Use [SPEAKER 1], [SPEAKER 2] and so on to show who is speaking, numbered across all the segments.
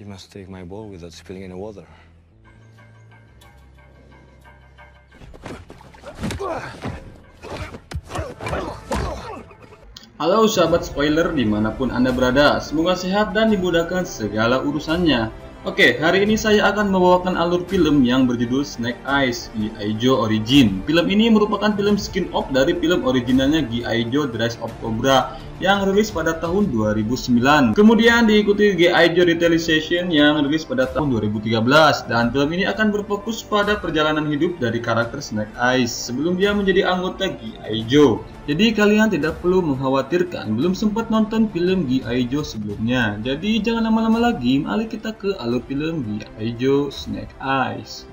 [SPEAKER 1] You must take my ball without spilling any water.
[SPEAKER 2] Halo sahabat spoiler dimanapun Anda berada, semoga sehat dan dimudahkan segala urusannya. Oke, hari ini saya akan membawakan alur film yang berjudul Snake Eyes, G.I. Joe Origin. Film ini merupakan film spin-off dari film originalnya G.I. Joe The Rise of Cobra yang rilis pada tahun 2009. Kemudian diikuti G.I. Joe Retaliation yang rilis pada tahun 2013. Dan film ini akan berfokus pada perjalanan hidup dari karakter Snake Eyes sebelum dia menjadi anggota G.I. Joe. Jadi kalian tidak perlu mengkhawatirkan belum sempat nonton film G.I. Joe sebelumnya. Jadi jangan lama-lama lagi, mari kita ke alur film G.I. Joe Snake Eyes.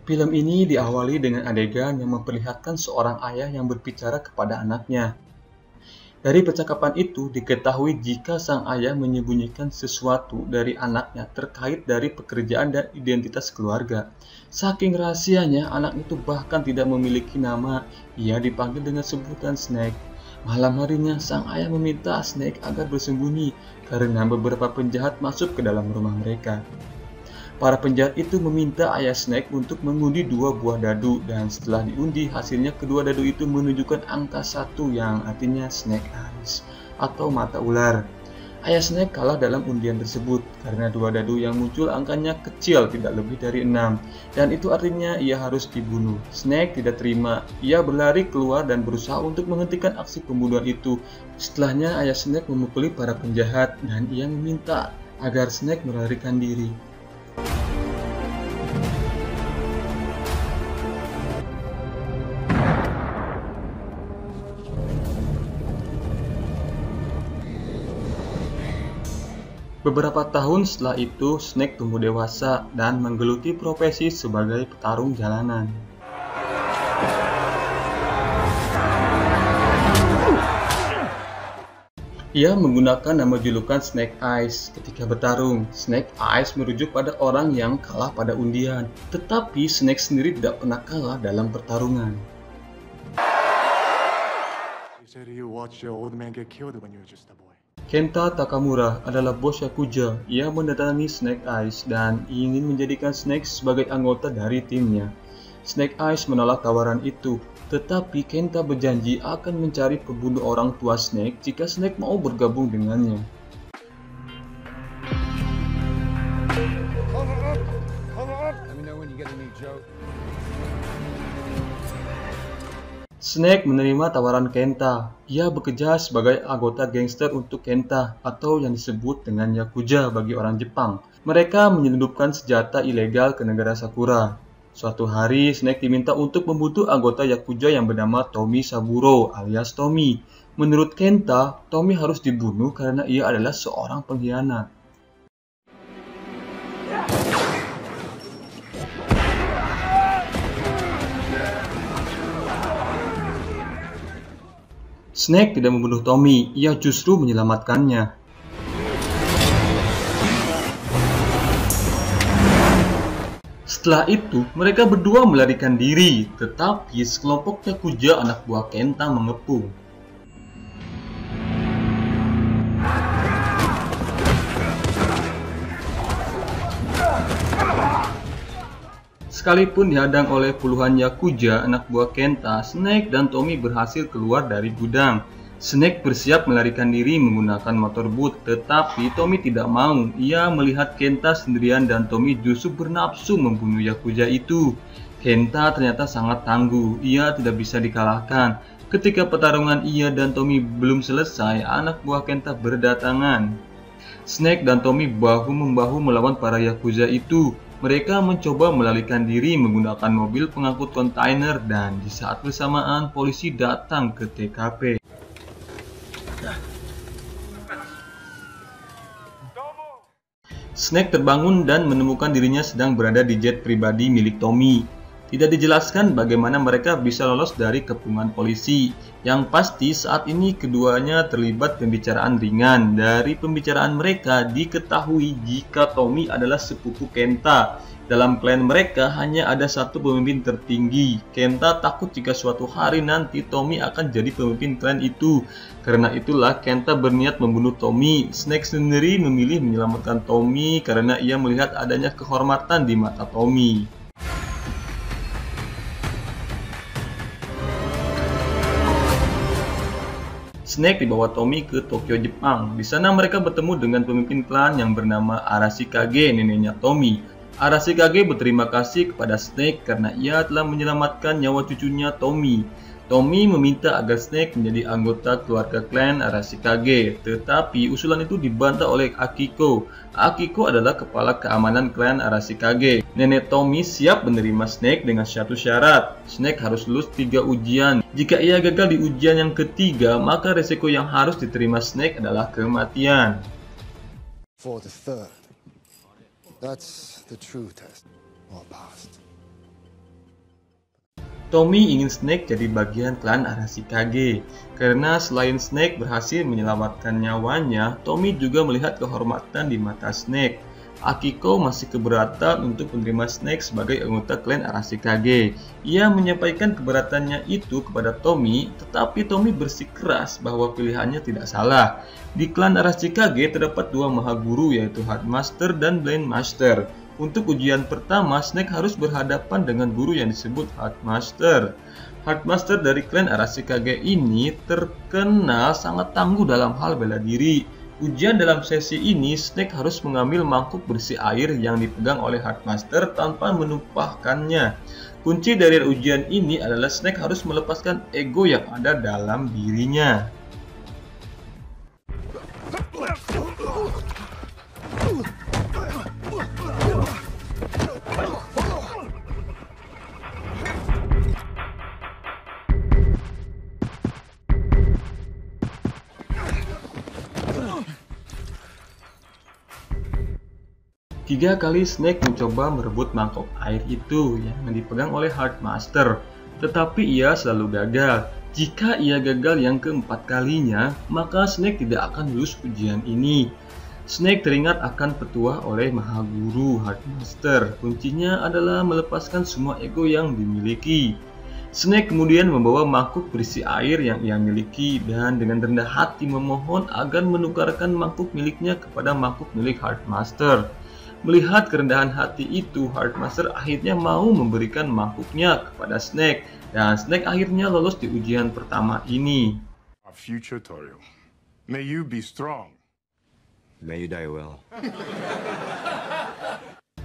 [SPEAKER 2] Film ini diawali dengan adegan yang memperlihatkan seorang ayah yang berbicara kepada anaknya. Dari percakapan itu diketahui jika sang ayah menyembunyikan sesuatu dari anaknya terkait dari pekerjaan dan identitas keluarga. Saking rahasianya, anak itu bahkan tidak memiliki nama. Ia dipanggil dengan sebutan Snake. Malam harinya, sang ayah meminta Snake agar bersembunyi karena beberapa penjahat masuk ke dalam rumah mereka. Para penjahat itu meminta ayah Snake untuk mengundi 2 buah dadu, dan setelah diundi hasilnya kedua dadu itu menunjukkan angka 1 yang artinya Snake Eyes atau mata ular. Ayah Snake kalah dalam undian tersebut karena 2 dadu yang muncul angkanya kecil, tidak lebih dari 6, dan itu artinya ia harus dibunuh. Snake tidak terima, ia berlari keluar dan berusaha untuk menghentikan aksi pembunuhan itu. Setelahnya ayah Snake memukuli para penjahat dan ia meminta agar Snake melarikan diri. Beberapa tahun setelah itu, Snake tumbuh dewasa dan menggeluti profesi sebagai petarung jalanan. Ia menggunakan nama julukan Snake Eyes ketika bertarung. Snake Eyes merujuk pada orang yang kalah pada undian, tetapi Snake sendiri tidak pernah kalah dalam pertarungan. Kenta Takamura adalah bos Yakuza. Ia mendatangi Snake Eyes dan ingin menjadikan Snake sebagai anggota dari timnya. Snake Eyes menolak tawaran itu, tetapi Kenta berjanji akan mencari pembunuh orang tua Snake jika Snake mau bergabung dengannya. Snake menerima tawaran Kenta. Ia bekerja sebagai anggota gangster untuk Kenta, atau yang disebut dengan Yakuza bagi orang Jepang. Mereka menyelundupkan senjata ilegal ke negara Sakura. Suatu hari, Snake diminta untuk membunuh anggota Yakuza yang bernama Tommy Saburo alias Tommy. Menurut Kenta, Tommy harus dibunuh karena ia adalah seorang pengkhianat. Snake tidak membunuh Tommy, ia justru menyelamatkannya. Setelah itu, mereka berdua melarikan diri, tetapi sekelompok Yakuza anak buah Kenta mengepung. Sekalipun dihadang oleh puluhan Yakuza anak buah Kenta, Snake dan Tommy berhasil keluar dari gudang. Snake bersiap melarikan diri menggunakan motor boot, tetapi Tommy tidak mau. Ia melihat Kenta sendirian dan Tommy justru bernafsu membunuh Yakuza itu. Kenta ternyata sangat tangguh, ia tidak bisa dikalahkan. Ketika pertarungan ia dan Tommy belum selesai, anak buah Kenta berdatangan. Snake dan Tommy bahu-membahu melawan para Yakuza itu. Mereka mencoba melarikan diri menggunakan mobil pengangkut kontainer, dan di saat bersamaan polisi datang ke TKP. Snake terbangun dan menemukan dirinya sedang berada di jet pribadi milik Tommy. Tidak dijelaskan bagaimana mereka bisa lolos dari kepungan polisi. Yang pasti saat ini keduanya terlibat pembicaraan ringan. Dari pembicaraan mereka diketahui jika Tommy adalah sepupu Kenta. Dalam klan mereka hanya ada satu pemimpin tertinggi. Kenta takut jika suatu hari nanti Tommy akan jadi pemimpin klan itu. Karena itulah Kenta berniat membunuh Tommy. Snake sendiri memilih menyelamatkan Tommy karena ia melihat adanya kehormatan di mata Tommy. Snake dibawa Tommy ke Tokyo, Jepang. Di sana mereka bertemu dengan pemimpin klan yang bernama Arashikage, neneknya Tommy. Arashikage berterima kasih kepada Snake karena ia telah menyelamatkan nyawa cucunya Tommy. Tommy meminta agar Snake menjadi anggota keluarga klan Arashikage, tetapi usulan itu dibantah oleh Akiko. Akiko adalah kepala keamanan klan Arashikage. Nenek Tommy siap menerima Snake dengan satu syarat. Snake harus lulus 3 ujian. Jika ia gagal di ujian yang ketiga, maka resiko yang harus diterima Snake adalah kematian.
[SPEAKER 3] For the third, that's the true test or past.
[SPEAKER 2] Tommy ingin Snake jadi bagian klan Arashikage. Karena selain Snake berhasil menyelamatkan nyawanya, Tommy juga melihat kehormatan di mata Snake. Akiko masih keberatan untuk menerima Snake sebagai anggota klan Arashikage. Ia menyampaikan keberatannya itu kepada Tommy, tetapi Tommy bersikeras bahwa pilihannya tidak salah. Di klan Arashikage terdapat 2 mahaguru, yaitu Headmaster dan Blade Master. Untuk ujian pertama, Snake harus berhadapan dengan guru yang disebut Headmaster. Headmaster dari klan Arashikage ini terkenal sangat tangguh dalam hal bela diri. Ujian dalam sesi ini, Snake harus mengambil mangkuk berisi air yang dipegang oleh Headmaster tanpa menumpahkannya. Kunci dari ujian ini adalah Snake harus melepaskan ego yang ada dalam dirinya. Tiga kali Snake mencoba merebut mangkok air itu yang dipegang oleh Headmaster, tetapi ia selalu gagal. Jika ia gagal yang keempat kalinya, maka Snake tidak akan lulus ujian ini. Snake teringat akan petua oleh Mahaguru Headmaster. Kuncinya adalah melepaskan semua ego yang dimiliki. Snake kemudian membawa mangkuk berisi air yang ia miliki dan dengan rendah hati memohon agar menukarkan mangkuk miliknya kepada mangkuk milik Headmaster. Melihat kerendahan hati itu, Headmaster akhirnya mau memberikan mangkuknya kepada Snake, dan Snake akhirnya lolos di ujian pertama ini.
[SPEAKER 4] Our future Torio. May you be strong.
[SPEAKER 1] May you die well.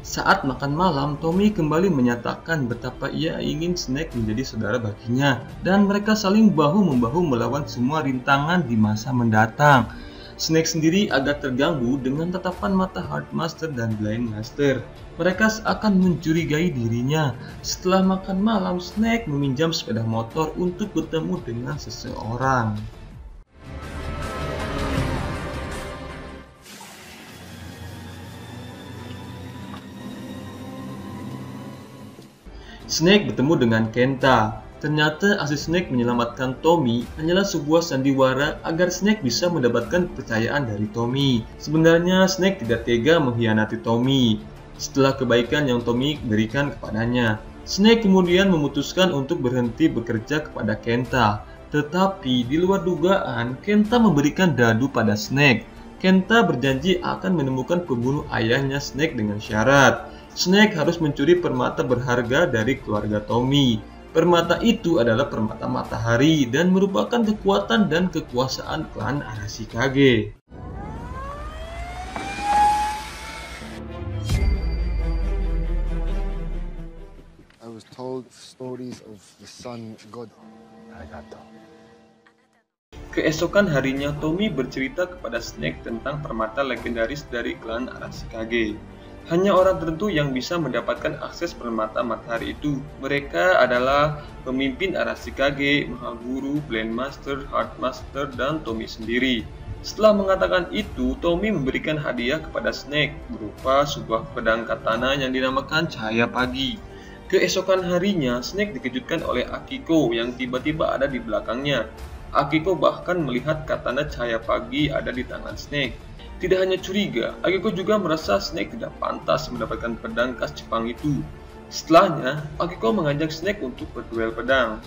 [SPEAKER 2] Saat makan malam, Tommy kembali menyatakan betapa ia ingin Snake menjadi saudara baginya, dan mereka saling bahu-membahu melawan semua rintangan di masa mendatang. Snake sendiri agak terganggu dengan tatapan mata Headmaster dan Blade Master. Mereka akan mencurigai dirinya. Setelah makan malam, Snake meminjam sepeda motor untuk bertemu dengan seseorang. Snake bertemu dengan Kenta. Ternyata aksi Snake menyelamatkan Tommy hanyalah sebuah sandiwara agar Snake bisa mendapatkan kepercayaan dari Tommy. Sebenarnya Snake tidak tega mengkhianati Tommy setelah kebaikan yang Tommy berikan kepadanya. Snake kemudian memutuskan untuk berhenti bekerja kepada Kenta. Tetapi di luar dugaan, Kenta memberikan dadu pada Snake. Kenta berjanji akan menemukan pembunuh ayahnya Snake dengan syarat Snake harus mencuri permata berharga dari keluarga Tommy. Permata itu adalah permata matahari dan merupakan kekuatan dan kekuasaan klan Arashikage.
[SPEAKER 3] I was told stories of the sun god.
[SPEAKER 2] Keesokan harinya, Tommy bercerita kepada Snake tentang permata legendaris dari klan Arashikage. Hanya orang tertentu yang bisa mendapatkan akses permata matahari itu. Mereka adalah pemimpin Arashikage, Mahaguru, Blade Master, Headmaster, dan Tommy sendiri. Setelah mengatakan itu, Tommy memberikan hadiah kepada Snake berupa sebuah pedang katana yang dinamakan Cahaya Pagi. Keesokan harinya, Snake dikejutkan oleh Akiko yang tiba-tiba ada di belakangnya. Akiko bahkan melihat katana Cahaya Pagi ada di tangan Snake. Tidak hanya curiga, Akiko juga merasa Snake tidak pantas mendapatkan pedang khas Jepang itu. Setelahnya, Akiko mengajak Snake untuk berduel pedang.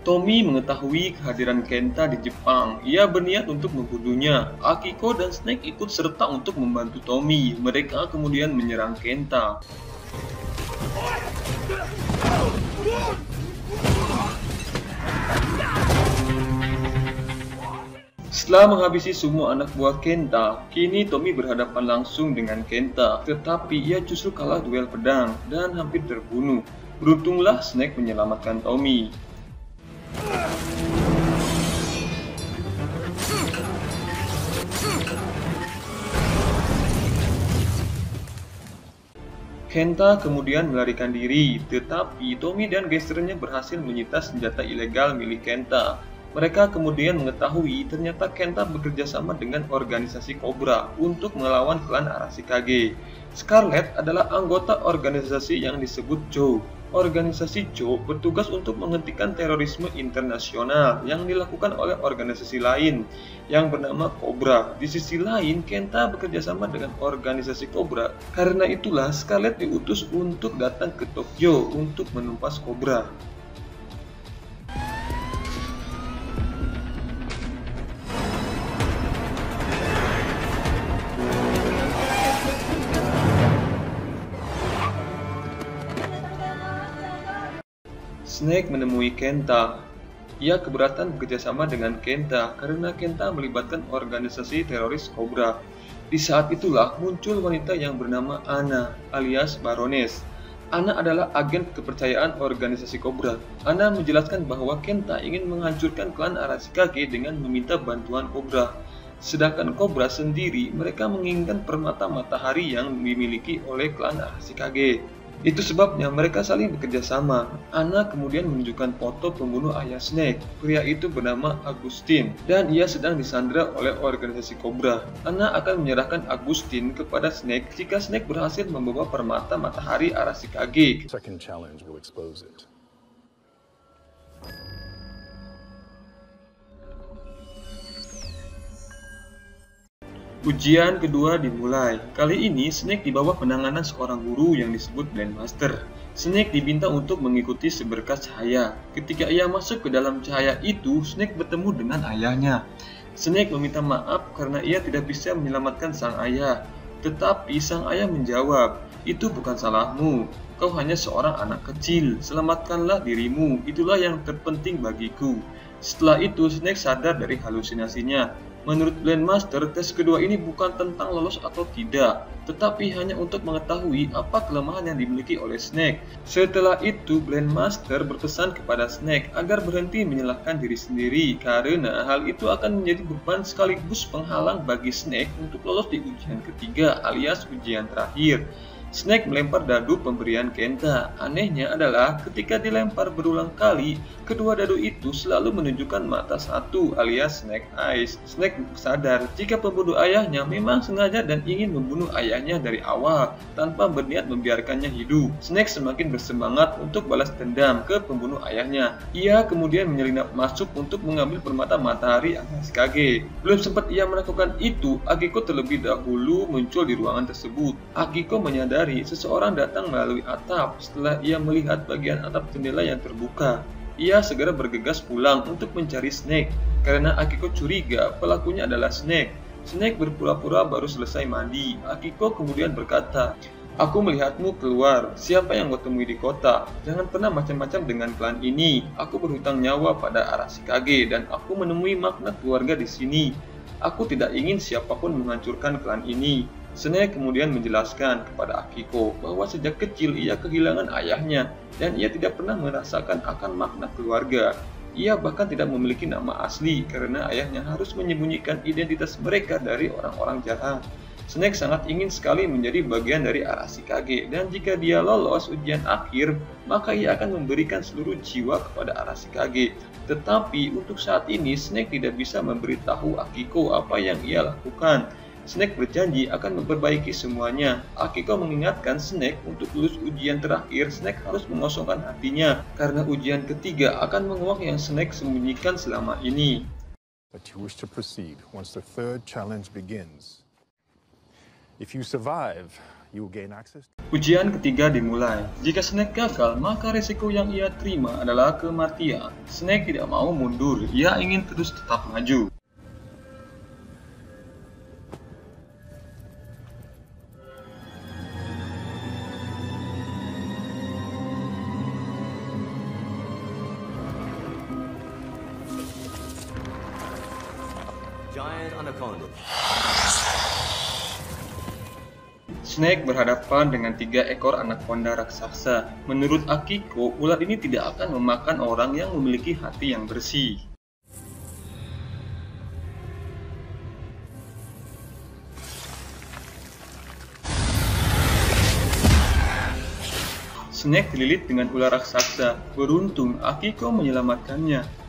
[SPEAKER 2] Tommy mengetahui kehadiran Kenta di Jepang. Ia berniat untuk membunuhnya. Akiko dan Snake ikut serta untuk membantu Tommy. Mereka kemudian menyerang Kenta. Setelah menghabisi semua anak buah Kenta, kini Tommy berhadapan langsung dengan Kenta. Tetapi ia justru kalah duel pedang dan hampir terbunuh. Beruntunglah Snake menyelamatkan Tommy. Kenta kemudian melarikan diri, tetapi Tommy dan gangsternya berhasil menyita senjata ilegal milik Kenta. Mereka kemudian mengetahui ternyata Kenta bekerja sama dengan organisasi Cobra untuk melawan klan Arashikage. Scarlet adalah anggota organisasi yang disebut Joe. Organisasi Joe bertugas untuk menghentikan terorisme internasional yang dilakukan oleh organisasi lain yang bernama Cobra. Di sisi lain, Kenta bekerja sama dengan organisasi Cobra. Karena itulah Scarlet diutus untuk datang ke Tokyo untuk menumpas Cobra. Snake menemui Kenta. Ia keberatan bekerjasama dengan Kenta karena Kenta melibatkan organisasi teroris Cobra. Di saat itulah muncul wanita yang bernama Anna alias Baroness. Anna adalah agen kepercayaan organisasi Cobra. Anna menjelaskan bahwa Kenta ingin menghancurkan klan Arashikage dengan meminta bantuan Cobra. Sedangkan Cobra sendiri mereka menginginkan permata matahari yang dimiliki oleh klan Arashikage. Itu sebabnya mereka saling bekerja sama. Anna kemudian menunjukkan foto pembunuh ayah Snake. Pria itu bernama Agustin dan ia sedang disandra oleh organisasi Cobra. Anna akan menyerahkan Agustin kepada Snake jika Snake berhasil membawa permata matahari Arashikage.
[SPEAKER 3] Second challenge will expose it.
[SPEAKER 2] Ujian kedua dimulai. Kali ini Snake di bawah penanganan seorang guru yang disebut Blendmaster. Snake diminta untuk mengikuti seberkas cahaya. Ketika ia masuk ke dalam cahaya itu, Snake bertemu dengan ayahnya. Snake meminta maaf karena ia tidak bisa menyelamatkan sang ayah. Tetapi sang ayah menjawab, "Itu bukan salahmu. Kau hanya seorang anak kecil. Selamatkanlah dirimu. Itulah yang terpenting bagiku." Setelah itu, Snake sadar dari halusinasinya. Menurut Blendmaster, tes kedua ini bukan tentang lolos atau tidak, tetapi hanya untuk mengetahui apa kelemahan yang dimiliki oleh Snake. Setelah itu, Blendmaster berpesan kepada Snake agar berhenti menyalahkan diri sendiri, karena hal itu akan menjadi beban sekaligus penghalang bagi Snake untuk lolos di ujian ketiga alias ujian terakhir. Snake melempar dadu pemberian Kenta. Anehnya adalah ketika dilempar berulang kali, kedua dadu itu selalu menunjukkan mata satu alias Snake Eyes. Snake sadar jika pembunuh ayahnya memang sengaja dan ingin membunuh ayahnya dari awal tanpa berniat membiarkannya hidup. Snake semakin bersemangat untuk balas dendam ke pembunuh ayahnya. Ia kemudian menyelinap masuk untuk mengambil permata matahari Arashikage. Belum sempat ia melakukan itu, Akiko terlebih dahulu muncul di ruangan tersebut. Akiko menyadari seseorang datang melalui atap setelah ia melihat bagian atap jendela yang terbuka. Ia segera bergegas pulang untuk mencari Snake karena Akiko curiga pelakunya adalah Snake. Snake berpura-pura baru selesai mandi. Akiko kemudian berkata, "Aku melihatmu keluar. Siapa yang kau temui di kota? Jangan pernah macam-macam dengan klan ini. Aku berhutang nyawa pada Arashikage dan aku menemui makna keluarga di sini. Aku tidak ingin siapapun menghancurkan klan ini." Snake kemudian menjelaskan kepada Akiko bahwa sejak kecil ia kehilangan ayahnya dan ia tidak pernah merasakan akan makna keluarga. Ia bahkan tidak memiliki nama asli karena ayahnya harus menyembunyikan identitas mereka dari orang-orang jahat. Snake sangat ingin sekali menjadi bagian dari Arashikage dan jika dia lolos ujian akhir, maka ia akan memberikan seluruh jiwa kepada Arashikage. Tetapi untuk saat ini Snake tidak bisa memberitahu Akiko apa yang ia lakukan. Snake berjanji akan memperbaiki semuanya. Akiko mengingatkan Snake untuk lulus ujian terakhir, Snake harus mengosongkan hatinya, karena ujian ketiga akan menguak yang Snake sembunyikan selama ini.
[SPEAKER 4] But you wish to proceed once the third challenge begins. If you survive, you will gain access.
[SPEAKER 2] Ujian ketiga dimulai. Jika Snake gagal, maka resiko yang ia terima adalah kematian. Snake tidak mau mundur, ia ingin terus tetap maju.
[SPEAKER 1] Giant anaconda.
[SPEAKER 2] Snake berhadapan dengan 3 ekor anaconda raksasa. Menurut Akiko, ular ini tidak akan memakan orang yang memiliki hati yang bersih. Snake dililit dengan ular raksasa. Beruntung, Akiko menyelamatkannya.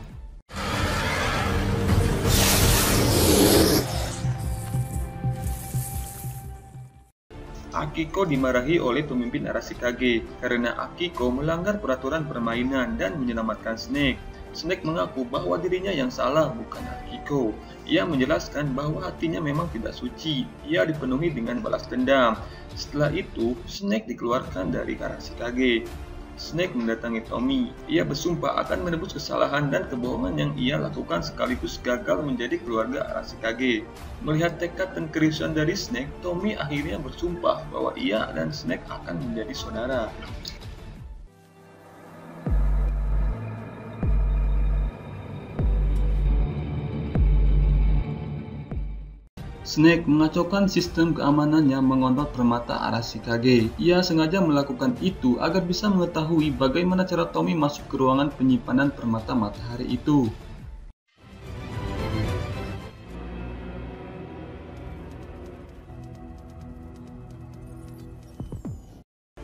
[SPEAKER 2] Akiko dimarahi oleh pemimpin Arashikage karena Akiko melanggar peraturan permainan dan menyelamatkan Snake. Snake mengaku bahwa dirinya yang salah, bukan Akiko. Ia menjelaskan bahwa hatinya memang tidak suci. Ia dipenuhi dengan balas dendam. Setelah itu, Snake dikeluarkan dari Arashikage. Snake mendatangi Tommy. Ia bersumpah akan menebus kesalahan dan kebohongan yang ia lakukan sekaligus gagal menjadi keluarga Arashikage. Melihat tekad dan kerisauan dari Snake, Tommy akhirnya bersumpah bahwa ia dan Snake akan menjadi saudara. Snake mengacaukan sistem keamanan yang mengontrol permata Arashikage. Ia sengaja melakukan itu agar bisa mengetahui bagaimana cara Tommy masuk ke ruangan penyimpanan permata matahari itu.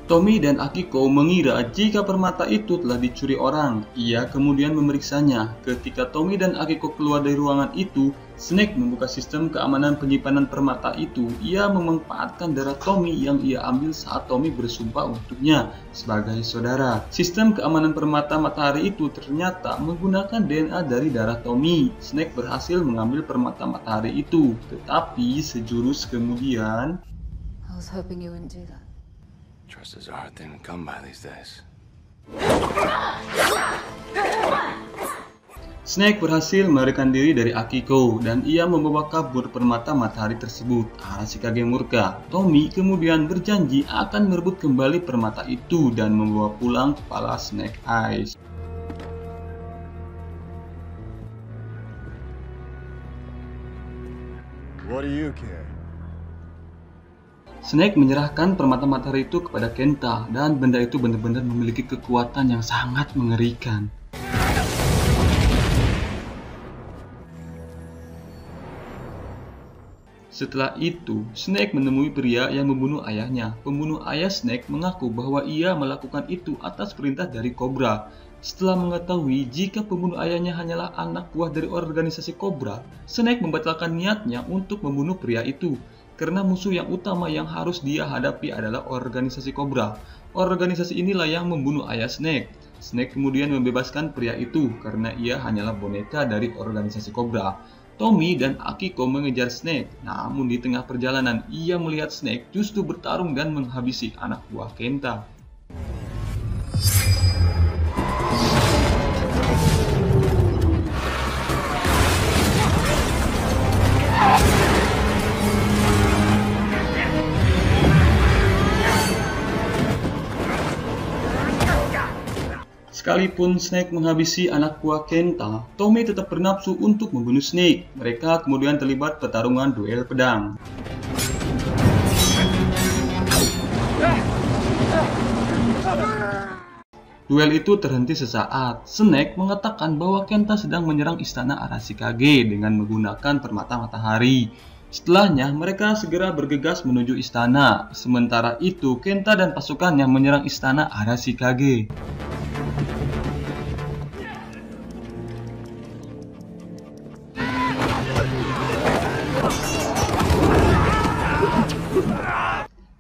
[SPEAKER 2] Tommy dan Akiko mengira jika permata itu telah dicuri orang. Ia kemudian memeriksanya. Ketika Tommy dan Akiko keluar dari ruangan itu, Snake membuka sistem keamanan penyimpanan permata itu. Ia memanfaatkan darah Tommy yang ia ambil saat Tommy bersumpah untuknya sebagai saudara. Sistem keamanan permata matahari itu ternyata menggunakan DNA dari darah Tommy. Snake berhasil mengambil permata matahari itu, tetapi sejurus kemudian,
[SPEAKER 5] I was hoping you wouldn't do that.
[SPEAKER 1] Trust is a hard thing to come by these days.
[SPEAKER 2] Snake berhasil melarikan diri dari Akiko dan ia membawa kabur permata matahari tersebut. Arashikage murka. Tommy kemudian berjanji akan merebut kembali permata itu dan membawa pulang kepala Snake Eyes.
[SPEAKER 3] What do you care?
[SPEAKER 2] Snake menyerahkan permata matahari itu kepada Kenta dan benda itu benar-benar memiliki kekuatan yang sangat mengerikan. Setelah itu, Snake menemui pria yang membunuh ayahnya. Pembunuh ayah Snake mengaku bahwa ia melakukan itu atas perintah dari Cobra. Setelah mengetahui jika pembunuh ayahnya hanyalah anak buah dari organisasi Cobra, Snake membatalkan niatnya untuk membunuh pria itu. Karena musuh yang utama yang harus dia hadapi adalah organisasi Cobra. Organisasi inilah yang membunuh ayah Snake. Snake kemudian membebaskan pria itu karena ia hanyalah boneka dari organisasi Cobra. Tommy dan Akiko mengejar Snake, namun di tengah perjalanan ia melihat Snake justru bertarung dan menghabisi anak buah Kenta. Sekalipun Snake menghabisi anak buah Kenta, Tommy tetap bernafsu untuk membunuh Snake. Mereka kemudian terlibat pertarungan duel pedang. Duel itu terhenti sesaat. Snake mengatakan bahwa Kenta sedang menyerang istana Arashikage dengan menggunakan permata matahari. Setelahnya, mereka segera bergegas menuju istana. Sementara itu, Kenta dan pasukannya menyerang istana Arashikage.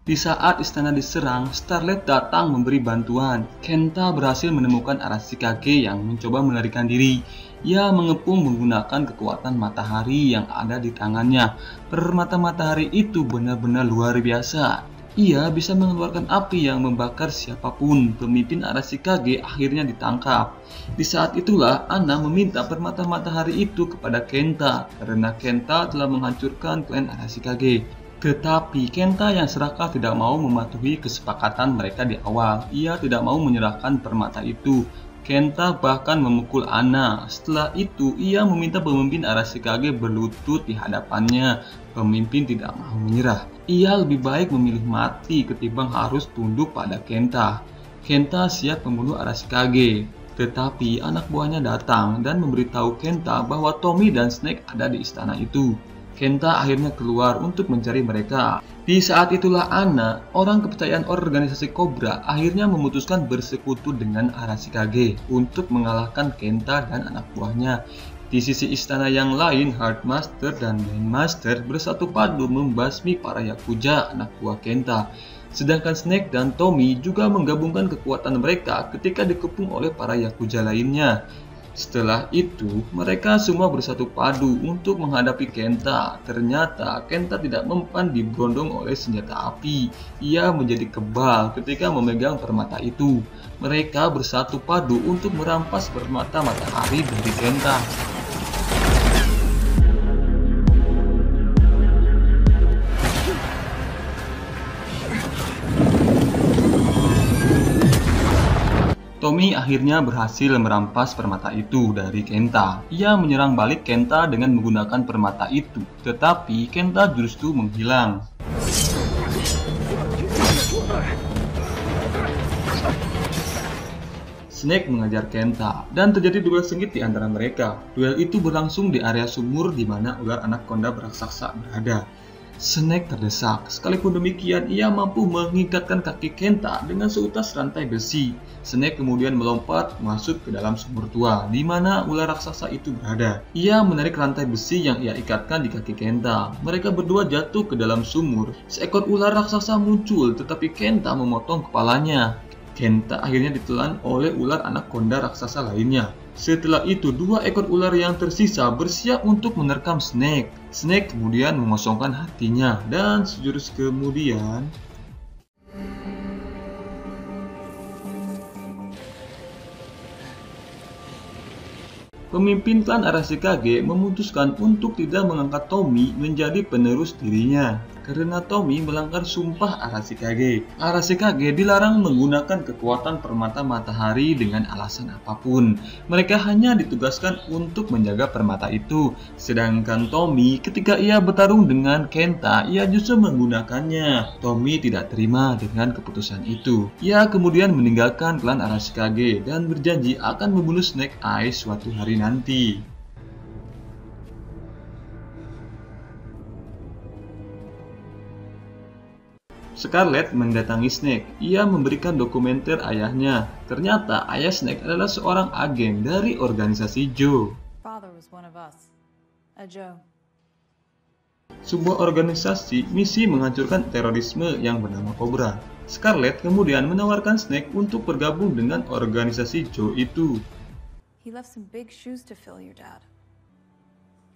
[SPEAKER 2] Di saat istana diserang, Starlet datang memberi bantuan. Kenta berhasil menemukan Arashikage yang mencoba melarikan diri. Ia mengepung menggunakan kekuatan matahari yang ada di tangannya. Permata matahari itu benar-benar luar biasa. Ia bisa mengeluarkan api yang membakar siapapun. Pemimpin Arashikage akhirnya ditangkap. Di saat itulah Anna meminta permata matahari itu kepada Kenta karena Kenta telah menghancurkan klan Arashikage. Tetapi Kenta yang serakah tidak mau mematuhi kesepakatan mereka di awal. Ia tidak mau menyerahkan permata itu. Kenta bahkan memukul Anna. Setelah itu, ia meminta pemimpin Arashikage berlutut di hadapannya. Pemimpin tidak mau menyerah. Ia lebih baik memilih mati ketimbang harus tunduk pada Kenta. Kenta siap membunuh Arashikage. Tetapi anak buahnya datang dan memberitahu Kenta bahwa Tommy dan Snake ada di istana itu. Kenta akhirnya keluar untuk mencari mereka. Di saat itulah Anna, orang kepercayaan organisasi Cobra, akhirnya memutuskan bersekutu dengan Arashikage untuk mengalahkan Kenta dan anak buahnya. Di sisi istana yang lain, Heartmaster dan Bandmaster bersatu padu membasmi para Yakuza anak buah Kenta. Sedangkan Snake dan Tommy juga menggabungkan kekuatan mereka ketika dikepung oleh para Yakuza lainnya. Setelah itu, mereka semua bersatu padu untuk menghadapi Kenta. Ternyata Kenta tidak mempan diberondong oleh senjata api. Ia menjadi kebal ketika memegang permata itu. Mereka bersatu padu untuk merampas permata matahari dari Kenta. Tommy akhirnya berhasil merampas permata itu dari Kenta. Ia menyerang balik Kenta dengan menggunakan permata itu, tetapi Kenta justru menghilang. Snake mengajar Kenta, dan terjadi duel sengit di antara mereka. Duel itu berlangsung di area sumur di mana ular anaconda raksasa berada. Snake terdesak, sekalipun demikian ia mampu mengikatkan kaki Kenta dengan seutas rantai besi. Snake kemudian melompat masuk ke dalam sumur tua, di mana ular raksasa itu berada. Ia menarik rantai besi yang ia ikatkan di kaki Kenta. Mereka berdua jatuh ke dalam sumur. Seekor ular raksasa muncul, tetapi Kenta memotong kepalanya. Kenta akhirnya ditelan oleh ular anaconda raksasa lainnya. Setelah itu, dua ekor ular yang tersisa bersiap untuk menerkam Snake. Snake kemudian mengosongkan hatinya, dan sejurus kemudian pemimpin klan Arashikage memutuskan untuk tidak mengangkat Tommy menjadi penerus dirinya. Karena Tommy melanggar sumpah Arashikage. Arashikage dilarang menggunakan kekuatan permata matahari dengan alasan apapun. Mereka hanya ditugaskan untuk menjaga permata itu. Sedangkan Tommy, ketika ia bertarung dengan Kenta, ia justru menggunakannya. Tommy tidak terima dengan keputusan itu. Ia kemudian meninggalkan klan Arashikage dan berjanji akan membunuh Snake Eyes suatu hari nanti. Scarlet mendatangi Snake. Ia memberikan dokumenter ayahnya. Ternyata ayah Snake adalah seorang agen dari organisasi Joe.
[SPEAKER 5] Father was one of us, a Joe.
[SPEAKER 2] Sebuah organisasi misi menghancurkan terorisme yang bernama Cobra. Scarlet kemudian menawarkan Snake untuk bergabung dengan organisasi Joe itu.
[SPEAKER 5] He left some big shoes to fill, your dad.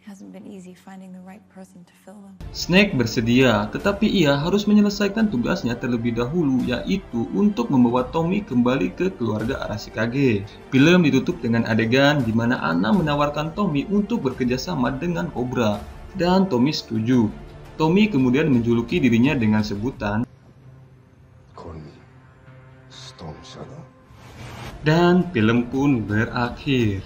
[SPEAKER 5] It hasn't been easy finding the right person to fill them.
[SPEAKER 2] Snake bersedia, tetapi ia harus menyelesaikan tugasnya terlebih dahulu, yaitu untuk membawa Tommy kembali ke keluarga Arashikage. Film ditutup dengan adegan di mana Anna menawarkan Tommy untuk bekerja sama dengan Cobra, dan Tommy setuju. Tommy kemudian menjuluki dirinya dengan sebutan
[SPEAKER 3] Call me Storm Shadow.
[SPEAKER 2] dan film pun berakhir.